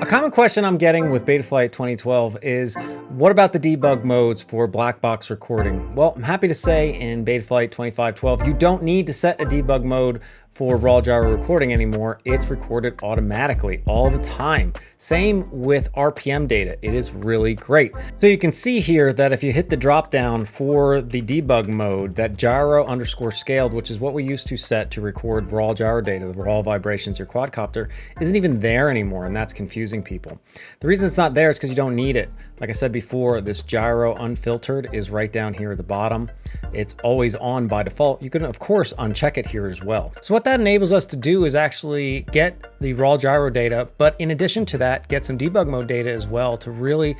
A common question I'm getting with Betaflight 2012 is, what about the debug modes for black box recording? Well, I'm happy to say in Betaflight 2512, you don't need to set a debug mode for raw gyro recording anymore. It's recorded automatically all the time. Same with RPM data. It is really great. So you can see here that if you hit the drop down for the debug mode, that gyro underscore scaled, which is what we used to set to record raw gyro data, the raw vibrations, your quadcopter, isn't even there anymore, and that's confusing people. The reason it's not there is because you don't need it. Like I said before, this gyro unfiltered is right down here at the bottom. It's always on by default. You can, of course, uncheck it here as well. So what that enables us to do is actually get the raw gyro data, but in addition to that, get some debug mode data as well to really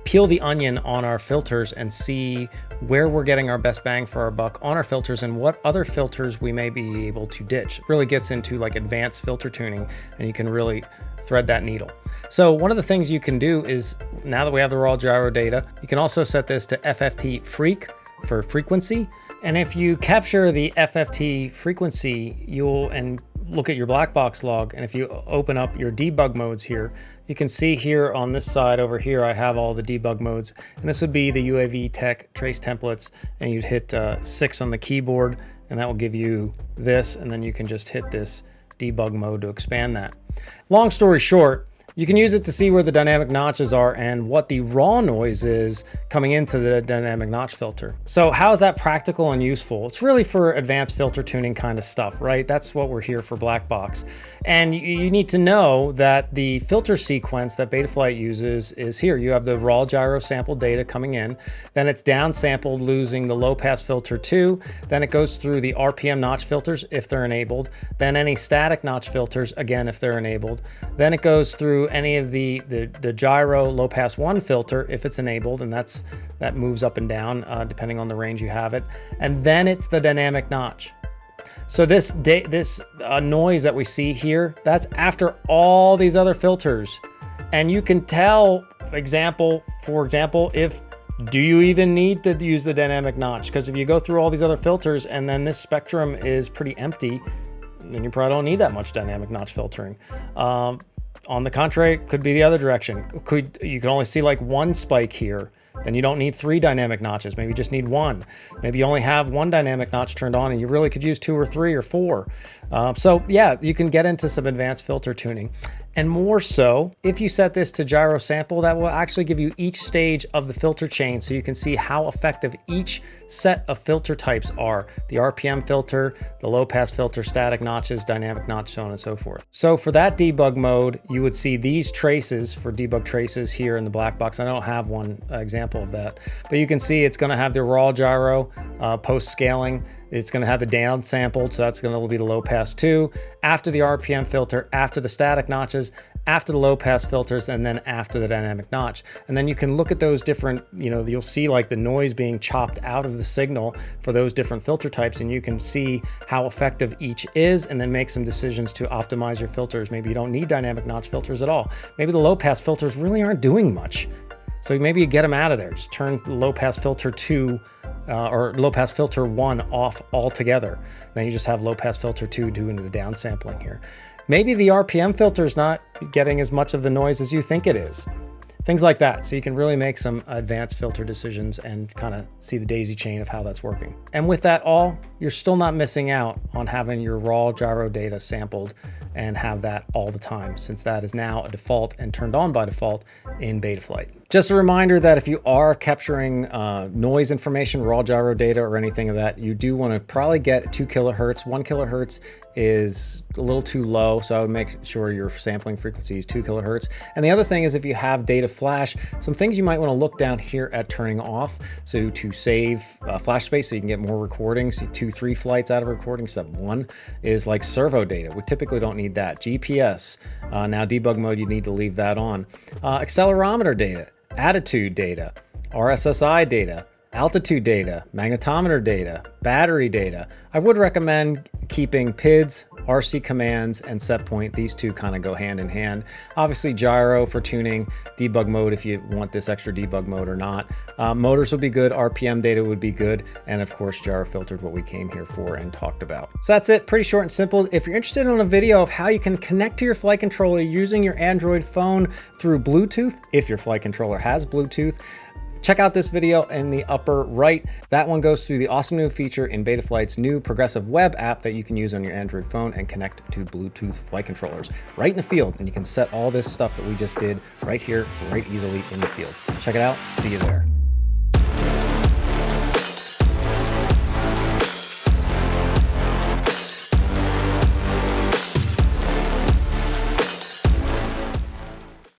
peel the onion on our filters and see where we're getting our best bang for our buck on our filters and what other filters we may be able to ditch. It really gets into like advanced filter tuning, and you can really thread that needle. So one of the things you can do is, now that we have the raw gyro data, you can also set this to FFT freak for frequency. And if you capture the FFT frequency, and look at your black box log, and if you open up your debug modes here, you can see here on this side over here, I have all the debug modes, and this would be the UAV tech trace templates, and you'd hit 6 on the keyboard, and that will give you this, and then you can just hit this debug mode to expand that. Long story short, you can use it to see where the dynamic notches are and what the raw noise is coming into the dynamic notch filter. So how is that practical and useful? It's really for advanced filter tuning kind of stuff, right? That's what we're here for black box. And you need to know that the filter sequence that Betaflight uses is here. You have the raw gyro sample data coming in, then it's downsampled losing the low pass filter 2, then it goes through the RPM notch filters if they're enabled, then any static notch filters, again, if they're enabled, then it goes through any of the gyro low pass 1 filter if it's enabled, and that moves up and down depending on the range you have it, and then it's the dynamic notch. So this noise that we see here, that's after all these other filters, and you can tell, for example, if do you even need to use the dynamic notch? Because if you go through all these other filters and then this spectrum is pretty empty, then you probably don't need that much dynamic notch filtering. On the contrary, could be the other direction. You can only see like one spike here, then you don't need 3 dynamic notches. Maybe you just need 1. Maybe you only have 1 dynamic notch turned on and you really could use 2 or 3 or 4. So yeah, you can get into some advanced filter tuning. And more so, if you set this to gyro sample, that will actually give you each stage of the filter chain so you can see how effective each set of filter types are. The RPM filter, the low pass filter, static notches, dynamic notch, so on and so forth. So for that debug mode, you would see these traces for debug traces here in the black box. I don't have one example of that, but you can see it's gonna have the raw gyro post scaling. It's going to have the down sampled, so that's going to be the low pass 2, after the RPM filter, after the static notches, after the low pass filters, and then after the dynamic notch. And then you can look at those different, you'll see like the noise being chopped out of the signal for those different filter types, and you can see how effective each is, and then make some decisions to optimize your filters. Maybe you don't need dynamic notch filters at all. Maybe the low pass filters really aren't doing much. So maybe you get them out of there. Just turn the low pass filter 2 or low pass filter 1 off altogether. Then you just have low pass filter 2 doing the downsampling here. Maybe the RPM filter is not getting as much of the noise as you think it is. Things like that. So you can really make some advanced filter decisions and kind of see the daisy chain of how that's working. And with that all, you're still not missing out on having your raw gyro data sampled and have that all the time, since that is now a default and turned on by default in Betaflight. Just a reminder that if you are capturing noise information, raw gyro data, or anything of that, you do want to probably get 2 kilohertz. 1 kilohertz is a little too low, so I would make sure your sampling frequency is 2 kilohertz. And the other thing is, if you have data flash, some things you might want to look down here at turning off. So to save flash space so you can get more recordings, 2-3 flights out of a recording. Step 1 is like servo data. We typically don't need that. GPS, now debug mode, you need to leave that on. Accelerometer data, attitude data, RSSI data, altitude data, magnetometer data, battery data. I would recommend keeping PIDs, RC commands and set point, these two kind of go hand in hand. Obviously gyro for tuning, debug mode if you want this extra debug mode or not. Motors would be good, RPM data would be good, and of course gyro filtered, what we came here for and talked about. So that's it, pretty short and simple. If you're interested in a video of how you can connect to your flight controller using your Android phone through Bluetooth, if your flight controller has Bluetooth, check out this video in the upper right. That one goes through the awesome new feature in Betaflight's new progressive web app that you can use on your Android phone and connect to Bluetooth flight controllers right in the field. And you can set all this stuff that we just did right here, right easily in the field. Check it out. See you there.